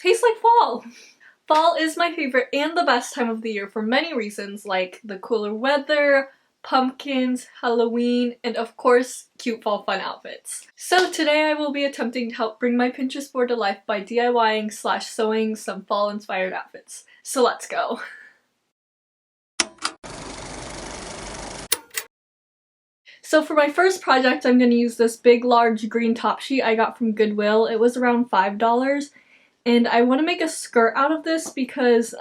tastes like fall. Fall is my favorite and the best time of the year for many reasons, like the cooler weather, pumpkins, Halloween, and of course, cute fall fun outfits. So today I will be attempting to help bring my Pinterest board to life by DIYing/sewing some fall inspired outfits. So let's go. So for my first project, I'm going to use this big large green top sheet I got from Goodwill. It was around $5. And I want to make a skirt out of this because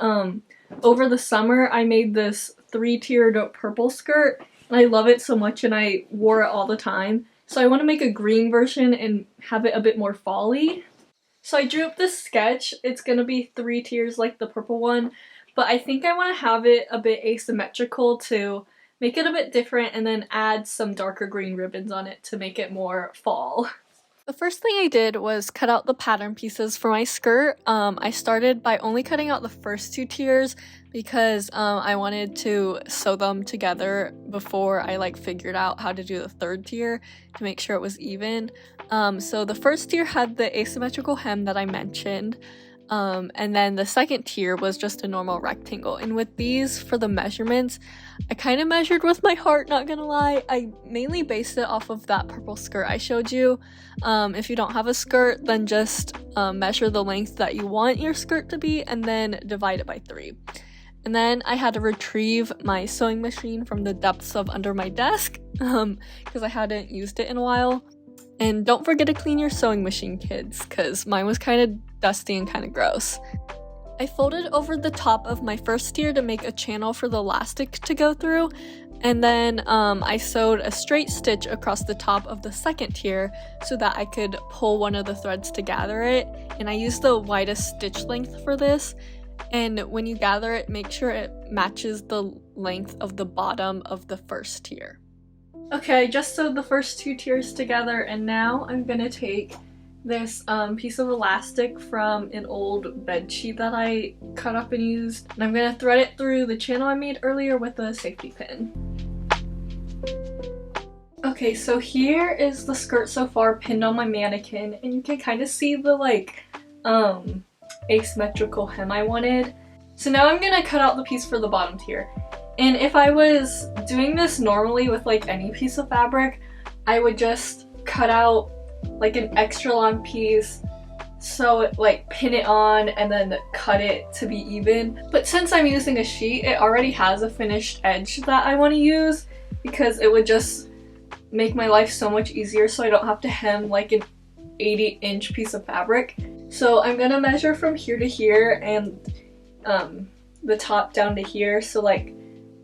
over the summer I made this 3-tiered purple skirt and I love it so much and I wore it all the time. So I want to make a green version and have it a bit more fall-y. So I drew up this sketch. It's going to be 3 tiers like the purple one, but I think I want to have it a bit asymmetrical to make it a bit different and then add some darker green ribbons on it to make it more fall. The first thing I did was cut out the pattern pieces for my skirt. I started by only cutting out the first 2 tiers because I wanted to sew them together before I figured out how to do the 3rd tier to make sure it was even. So the first tier had the asymmetrical hem that I mentioned. And then the 2nd tier was just a normal rectangle. And with these, for the measurements, I kind of measured with my heart, not gonna lie. I mainly based it off of that purple skirt I showed you. If you don't have a skirt, then just measure the length that you want your skirt to be and then divide it by 3. And then I had to retrieve my sewing machine from the depths of under my desk because I hadn't used it in a while. And don't forget to clean your sewing machine, kids, because mine was kind of dusty and kind of gross. I folded over the top of my first tier to make a channel for the elastic to go through, and then I sewed a straight stitch across the top of the 2nd tier so that I could pull one of the threads to gather it, and I used the widest stitch length for this. And when you gather it, make sure it matches the length of the bottom of the first tier. Okay, I just sewed the first 2 tiers together, and now I'm gonna take this piece of elastic from an old bed sheet that I cut up and used, and I'm gonna thread it through the channel I made earlier with a safety pin. Okay, so here is the skirt so far pinned on my mannequin, and you can kind of see the asymmetrical hem I wanted. So now I'm gonna cut out the piece for the bottom tier. And if I was doing this normally with any piece of fabric, I would just cut out an extra long piece, sew it, pin it on, and then cut it to be even. But since I'm using a sheet, it already has a finished edge that I want to use because it would just make my life so much easier so I don't have to hem an 80-inch piece of fabric. So I'm gonna measure from here to here and the top down to here, so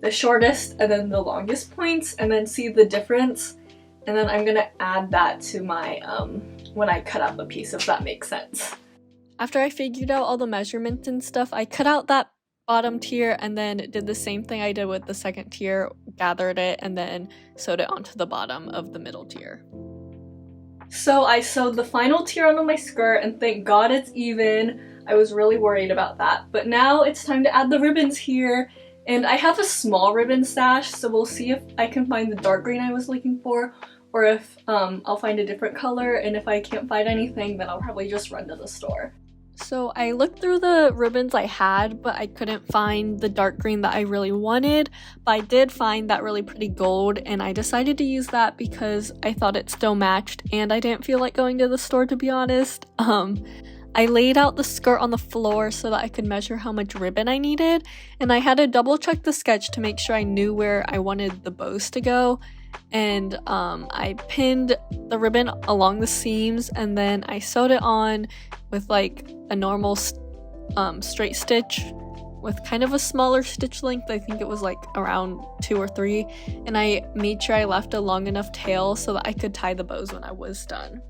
the shortest and then the longest points, and then see the difference, and then I'm gonna add that to my when I cut out the piece, if that makes sense. After I figured out all the measurements and stuff, I cut out that bottom tier and then did the same thing I did with the 2nd tier, gathered it, and then sewed it onto the bottom of the middle tier. So I sewed the final tier onto my skirt, and thank God it's even. I was really worried about that, but now it's time to add the ribbons here. And I have a small ribbon stash, so we'll see if I can find the dark green I was looking for, or if I'll find a different color, and if I can't find anything, then I'll probably just run to the store. So I looked through the ribbons I had, but I couldn't find the dark green that I really wanted, but I did find that really pretty gold, and I decided to use that because I thought it still matched, and I didn't feel like going to the store, to be honest. I laid out the skirt on the floor so that I could measure how much ribbon I needed, and I had to double check the sketch to make sure I knew where I wanted the bows to go, and I pinned the ribbon along the seams, and then I sewed it on with a normal straight stitch with kind of a smaller stitch length. I think it was around 2 or 3, and I made sure I left a long enough tail so that I could tie the bows when I was done.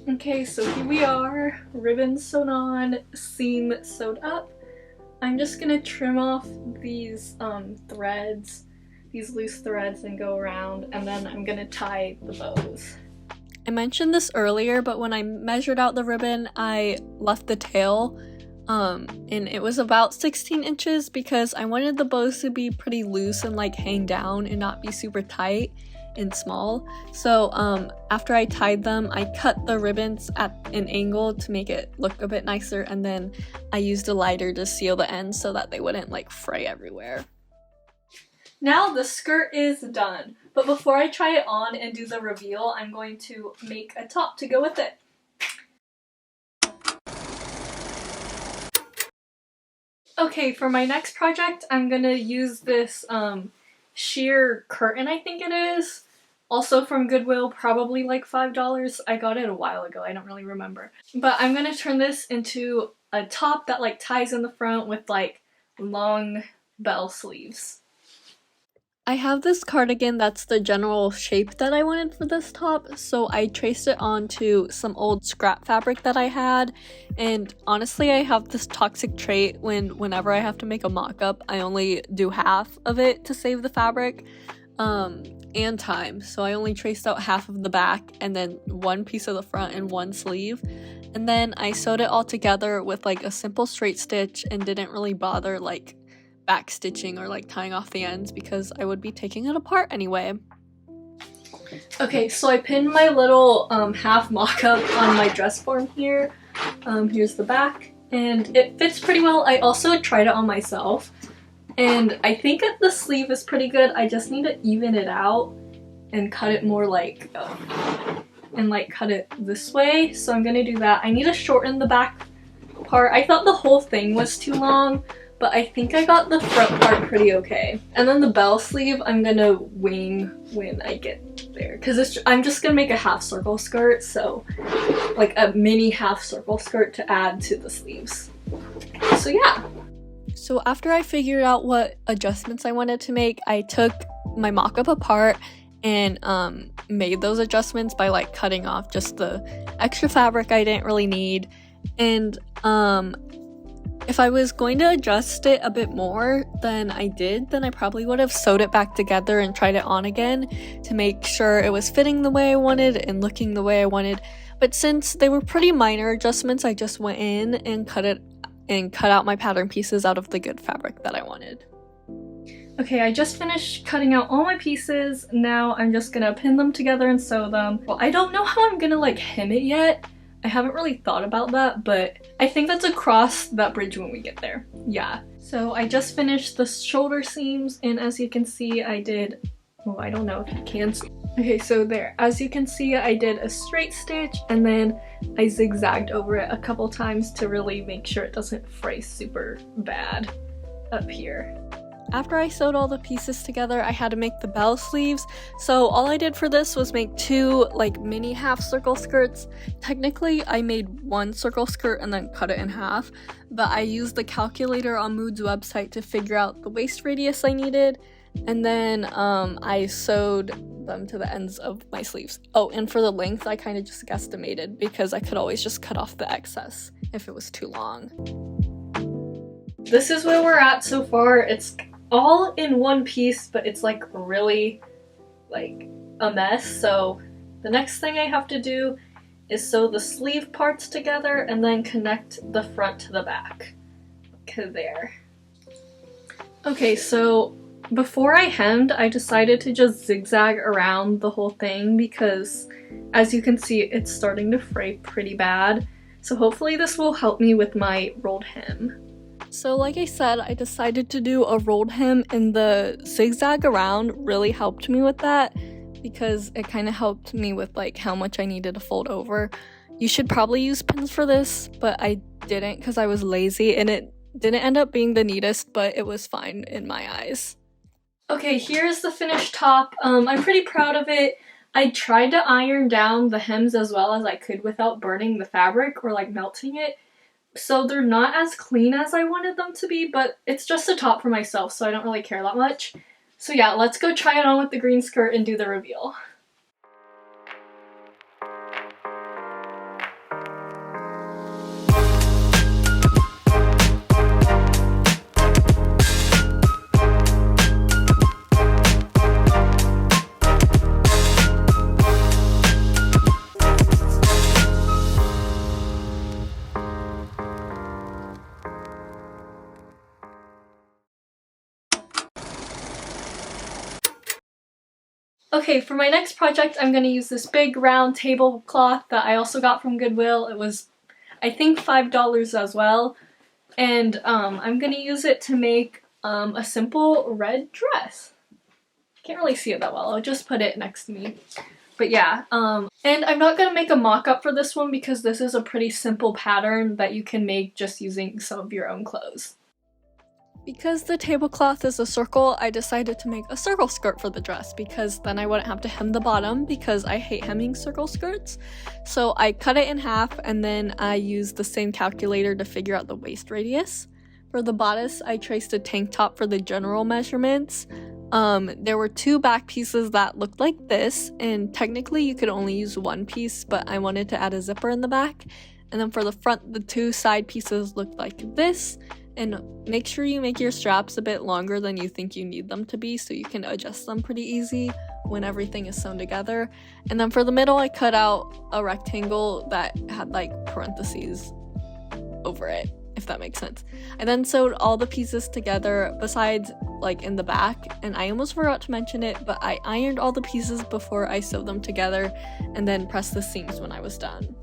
Okay, so here we are, ribbon sewn on, seam sewed up. I'm just gonna trim off these threads, these loose threads, and go around, and then I'm gonna tie the bows. I mentioned this earlier, but when I measured out the ribbon, I left the tail, and it was about 16 inches because I wanted the bows to be pretty loose and hang down and not be super tight. in small. So after I tied them, I cut the ribbons at an angle to make it look a bit nicer, and then I used a lighter to seal the ends so that they wouldn't like fray everywhere. Now the skirt is done, but before I try it on and do the reveal, I'm going to make a top to go with it. Okay, for my next project, I'm gonna use this sheer curtain, I think it is. Also from Goodwill, probably like $5. I got it a while ago, I don't really remember. But I'm gonna turn this into a top that like ties in the front with like long bell sleeves. I have this cardigan that's the general shape that I wanted for this top, so I traced it onto some old scrap fabric that I had, and honestly I have this toxic trait whenever I have to make a mock-up, I only do half of it to save the fabric and time, so I only traced out half of the back and then one piece of the front and one sleeve, and then I sewed it all together with like a simple straight stitch and didn't really bother like back stitching or like tying off the ends because I would be taking it apart anyway. Okay, so I pinned my little half mock-up on my dress form here. Here's the back, and it fits pretty well. I also tried it on myself, and I think that the sleeve is pretty good. I just need to even it out and cut it more like, cut it this way. So I'm gonna do that. I need to shorten the back part. I thought the whole thing was too long, but I think I got the front part pretty okay. And then the bell sleeve I'm gonna wing when I get there, because I'm just gonna make a half circle skirt, so like a mini half circle skirt to add to the sleeves. So yeah. So after I figured out what adjustments I wanted to make, I took my mock-up apart and made those adjustments by like cutting off just the extra fabric I didn't really need. And if I was going to adjust it a bit more than I did, then I probably would have sewed it back together and tried it on again to make sure it was fitting the way I wanted and looking the way I wanted. But since they were pretty minor adjustments, I just went in and cut out my pattern pieces out of the good fabric that I wanted. Okay, I just finished cutting out all my pieces. Now I'm just gonna pin them together and sew them. Well, I don't know how I'm gonna like hem it yet. I haven't really thought about that, but I think that's across that bridge when we get there. Yeah. So I just finished the shoulder seams, and as you can see, I did, oh, I don't know if you can see. Okay, so there. As you can see, I did a straight stitch, and then I zigzagged over it a couple times to really make sure it doesn't fray super bad up here. After I sewed all the pieces together, I had to make the bell sleeves, so all I did for this was make two like mini half circle skirts. Technically, I made one circle skirt and then cut it in half, but I used the calculator on Mood's website to figure out the waist radius I needed, and then I sewed them to the ends of my sleeves. Oh, and for the length, I kind of just guesstimated because I could always just cut off the excess if it was too long. This is where we're at so far. It's all in one piece, but it's like really like a mess. So the next thing I have to do is sew the sleeve parts together and then connect the front to the back. Okay, there. Okay, so before I hemmed, I decided to just zigzag around the whole thing because as you can see, it's starting to fray pretty bad. So hopefully this will help me with my rolled hem. So like I said, I decided to do a rolled hem, and the zigzag around really helped me with that because it kind of helped me with like how much I needed to fold over. You should probably use pins for this, but I didn't because I was lazy, and it didn't end up being the neatest, but it was fine in my eyes. Okay, here's the finished top. I'm pretty proud of it. I tried to iron down the hems as well as I could without burning the fabric or like melting it. So they're not as clean as I wanted them to be, but it's just a top for myself, so I don't really care that much. So yeah, let's go try it on with the green skirt and do the reveal. Okay, for my next project, I'm going to use this big round tablecloth that I also got from Goodwill. It was, I think, $5 as well. And I'm going to use it to make a simple red dress. Can't really see it that well. I'll just put it next to me. But yeah, and I'm not going to make a mock-up for this one because this is a pretty simple pattern that you can make just using some of your own clothes. Because the tablecloth is a circle, I decided to make a circle skirt for the dress because then I wouldn't have to hem the bottom because I hate hemming circle skirts. So I cut it in half and then I used the same calculator to figure out the waist radius. For the bodice, I traced a tank top for the general measurements. There were 2 back pieces that looked like this, and technically you could only use 1 piece, but I wanted to add a zipper in the back. And then for the front, the 2 side pieces looked like this. And make sure you make your straps a bit longer than you think you need them to be so you can adjust them pretty easy when everything is sewn together. And then for the middle, I cut out a rectangle that had like parentheses over it, if that makes sense. I then sewed all the pieces together besides like in the back, and I almost forgot to mention it, but I ironed all the pieces before I sewed them together and then pressed the seams when I was done.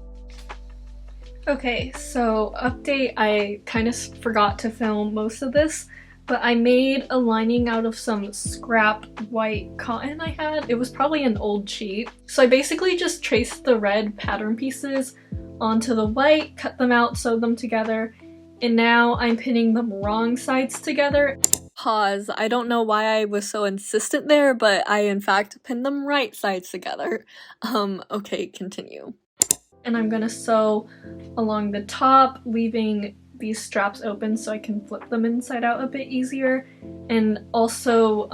Okay, so update, I kind of forgot to film most of this, but I made a lining out of some scrap white cotton I had. It was probably an old sheet. So I basically just traced the red pattern pieces onto the white, cut them out, sewed them together, and now I'm pinning them wrong sides together. Pause. I don't know why I was so insistent there, but I in fact pinned them right sides together. Okay, continue. And I'm gonna sew along the top, leaving these straps open so I can flip them inside out a bit easier, and also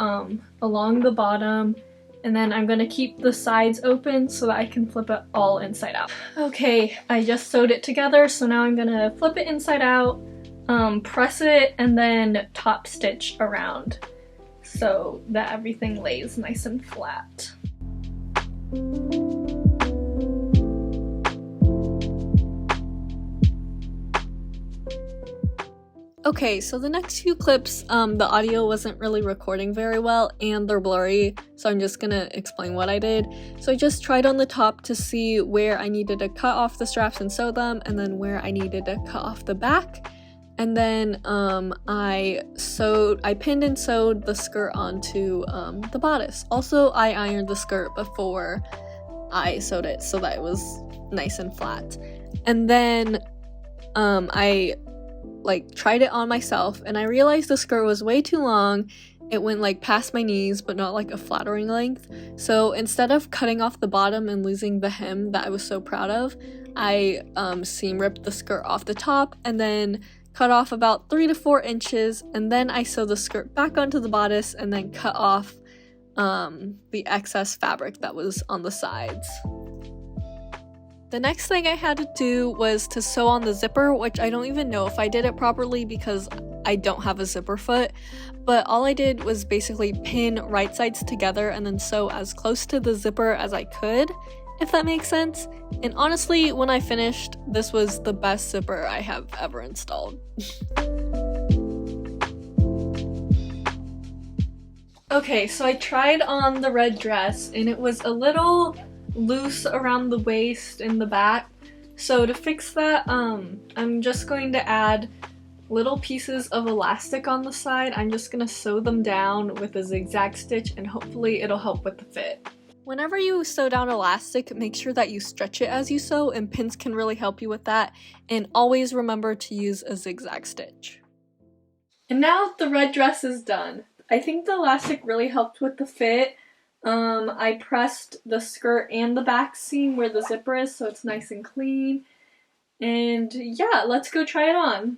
along the bottom, and then I'm gonna keep the sides open so that I can flip it all inside out. Okay, I just sewed it together, so now I'm gonna flip it inside out, press it, and then top stitch around so that everything lays nice and flat. Okay, so the next few clips, the audio wasn't really recording very well and they're blurry, so I'm just gonna explain what I did. So I just tried on the top to see where I needed to cut off the straps and sew them, and then where I needed to cut off the back. And then I pinned and sewed the skirt onto the bodice. Also, I ironed the skirt before I sewed it so that it was nice and flat. And then I tried it on myself, and I realized the skirt was way too long. It went like past my knees, but not like a flattering length. So instead of cutting off the bottom and losing the hem that I was so proud of, I seam ripped the skirt off the top and then cut off about 3 to 4 inches, and then I sewed the skirt back onto the bodice and then cut off the excess fabric that was on the sides. The next thing I had to do was to sew on the zipper, which I don't even know if I did it properly because I don't have a zipper foot, but all I did was basically pin right sides together and then sew as close to the zipper as I could, if that makes sense. And honestly, when I finished, this was the best zipper I have ever installed. Okay, so I tried on the red dress and it was a little loose around the waist and the back. So to fix that, I'm just going to add little pieces of elastic on the side. I'm just gonna sew them down with a zigzag stitch and hopefully it'll help with the fit. Whenever you sew down elastic, make sure that you stretch it as you sew, and pins can really help you with that. And always remember to use a zigzag stitch. And now the red dress is done. I think the elastic really helped with the fit. I pressed the skirt and the back seam where the zipper is so it's nice and clean. And yeah, let's go try it on.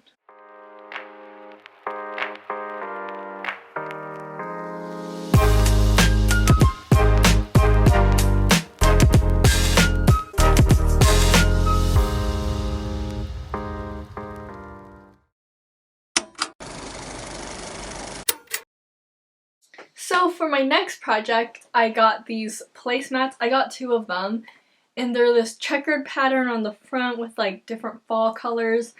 So for my next project, I got these placemats. I got 2 of them, and they're this checkered pattern on the front with like different fall colors,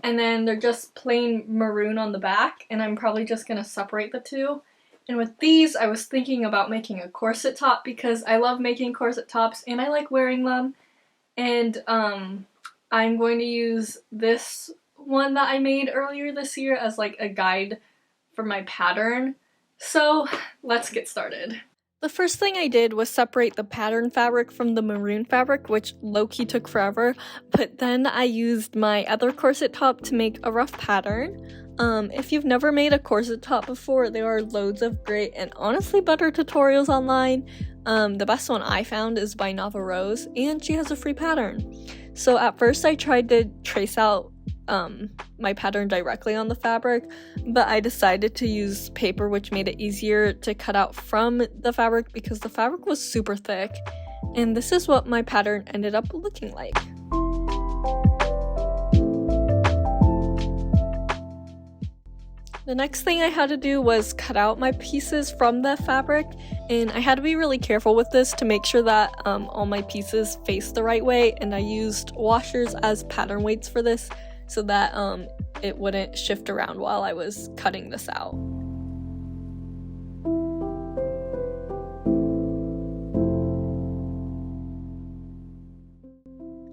and then they're just plain maroon on the back, and I'm probably just gonna separate the 2. And with these, I was thinking about making a corset top because I love making corset tops and I like wearing them. And I'm going to use this one that I made earlier this year as like a guide for my pattern. So let's get started. The first thing I did was separate the pattern fabric from the maroon fabric, which low-key took forever, but then I used my other corset top to make a rough pattern. If you've never made a corset top before, there are loads of great and honestly better tutorials online. The best one I found is by Nava Rose, and she has a free pattern. So at first I tried to trace out my pattern directly on the fabric, but I decided to use paper, which made it easier to cut out from the fabric because the fabric was super thick, and this is what my pattern ended up looking like. The next thing I had to do was cut out my pieces from the fabric, and I had to be really careful with this to make sure that all my pieces face the right way, and I used washers as pattern weights for this so that it wouldn't shift around while I was cutting this out.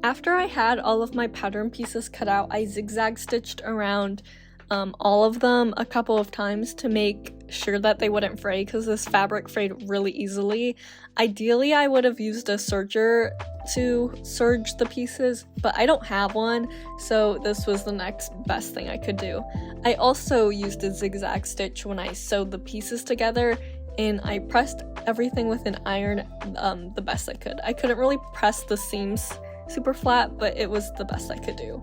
After I had all of my pattern pieces cut out, I zigzag stitched around all of them a couple of times to make sure that they wouldn't fray because this fabric frayed really easily. Ideally, I would have used a serger to serge the pieces, but I don't have one, so this was the next best thing I could do. I also used a zigzag stitch when I sewed the pieces together, and I pressed everything with an iron the best I could. I couldn't really press the seams super flat, but it was the best I could do.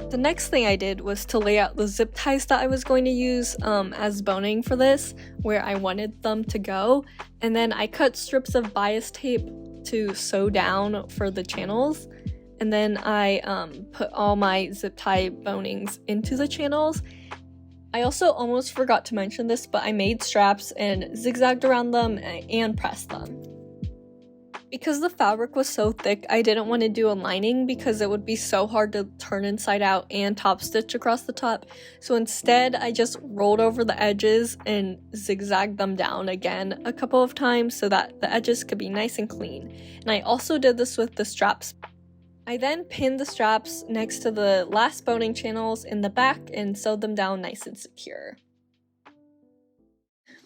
The next thing I did was to lay out the zip ties that I was going to use as boning for this, where I wanted them to go, and then I cut strips of bias tape to sew down for the channels, and then I put all my zip tie bonings into the channels. I also almost forgot to mention this, but I made straps and zigzagged around them and pressed them. Because the fabric was so thick, I didn't want to do a lining because it would be so hard to turn inside out and top stitch across the top. So instead, I just rolled over the edges and zigzagged them down again a couple of times so that the edges could be nice and clean. And I also did this with the straps. I then pinned the straps next to the last boning channels in the back and sewed them down nice and secure.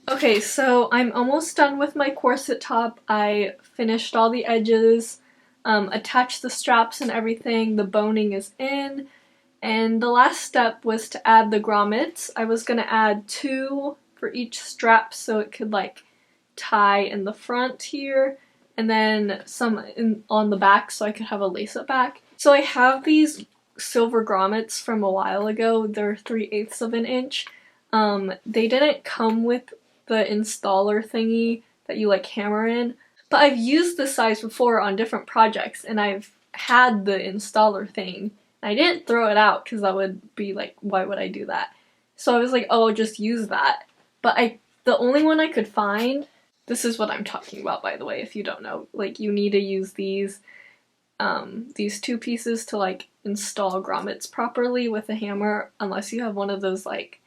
Okay, so I'm almost done with my corset top. I finished all the edges, attached the straps and everything, the boning is in, and the last step was to add the grommets. I was going to add 2 for each strap so it could like tie in the front here, and then some on the back so I could have a lace-up back. So I have these silver grommets from a while ago. They're 3/8 of an inch. They didn't come with the installer thingy that you like hammer in, but I've used this size before on different projects and I've had the installer thing. I didn't throw it out because that would be like, why would I do that? So I was like, oh, I'll just use that. But the only one I could find, this is what I'm talking about, by the way, if you don't know, like you need to use these 2 pieces to like install grommets properly with a hammer, unless you have one of those like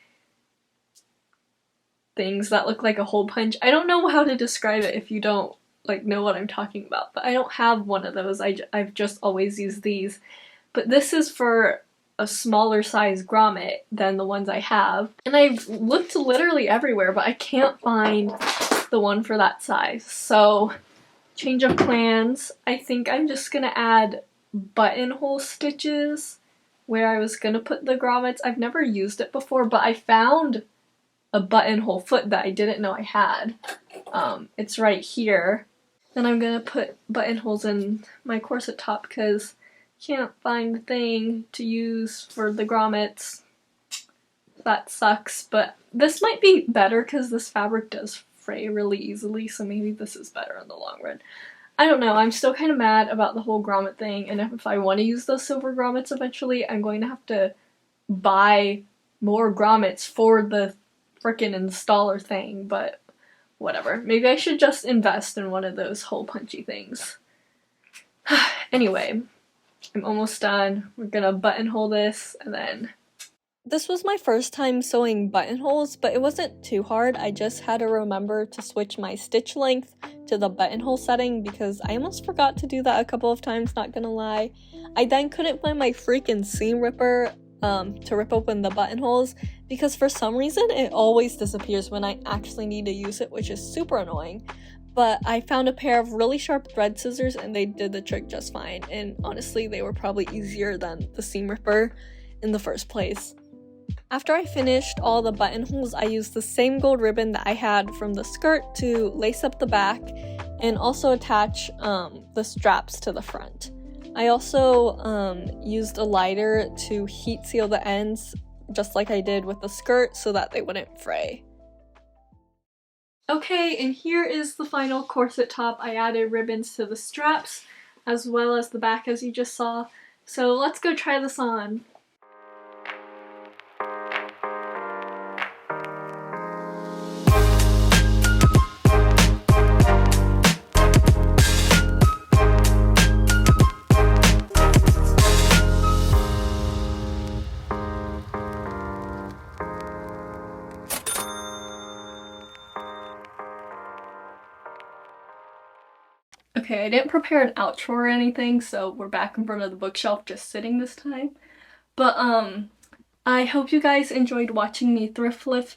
things that look like a hole punch. I don't know how to describe it if you don't like know what I'm talking about, but I don't have one of those. I've just always used these. But this is for a smaller size grommet than the ones I have. And I've looked literally everywhere, but I can't find the one for that size. So, change of plans. I think I'm just gonna add buttonhole stitches where I was gonna put the grommets. I've never used it before, but I found a buttonhole foot that I didn't know I had. It's right here. Then I'm gonna put buttonholes in my corset top because I can't find the thing to use for the grommets. That sucks, but this might be better because this fabric does fray really easily, so maybe this is better in the long run. I don't know, I'm still kind of mad about the whole grommet thing, and if I want to use those silver grommets eventually, I'm going to have to buy more grommets for the frickin' installer thing, but whatever. Maybe I should just invest in one of those hole punchy things. Anyway, I'm almost done. We're gonna buttonhole this, and then This was my first time sewing buttonholes, but it wasn't too hard. I just had to remember to switch my stitch length to the buttonhole setting because I almost forgot to do that a couple of times, not gonna lie. I then couldn't find my freaking seam ripper to rip open the buttonholes because for some reason it always disappears when I actually need to use it, which is super annoying. But I found a pair of really sharp thread scissors and they did the trick just fine, and honestly they were probably easier than the seam ripper in the first place. After I finished all the buttonholes, I used the same gold ribbon that I had from the skirt to lace up the back and also attach the straps to the front. I also used a lighter to heat seal the ends, just like I did with the skirt, so that they wouldn't fray. Okay, and here is the final corset top. I added ribbons to the straps as well as the back, as you just saw. So let's go try this on. Okay, I didn't prepare an outro or anything, so we're back in front of the bookshelf just sitting this time. But I hope you guys enjoyed watching me thrift flip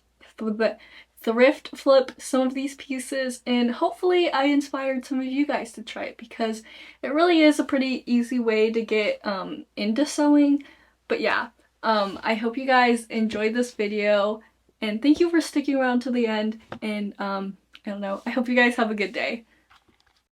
some of these pieces, and hopefully I inspired some of you guys to try it because it really is a pretty easy way to get into sewing. But yeah, I hope you guys enjoyed this video, and thank you for sticking around to the end, and I don't know, I hope you guys have a good day.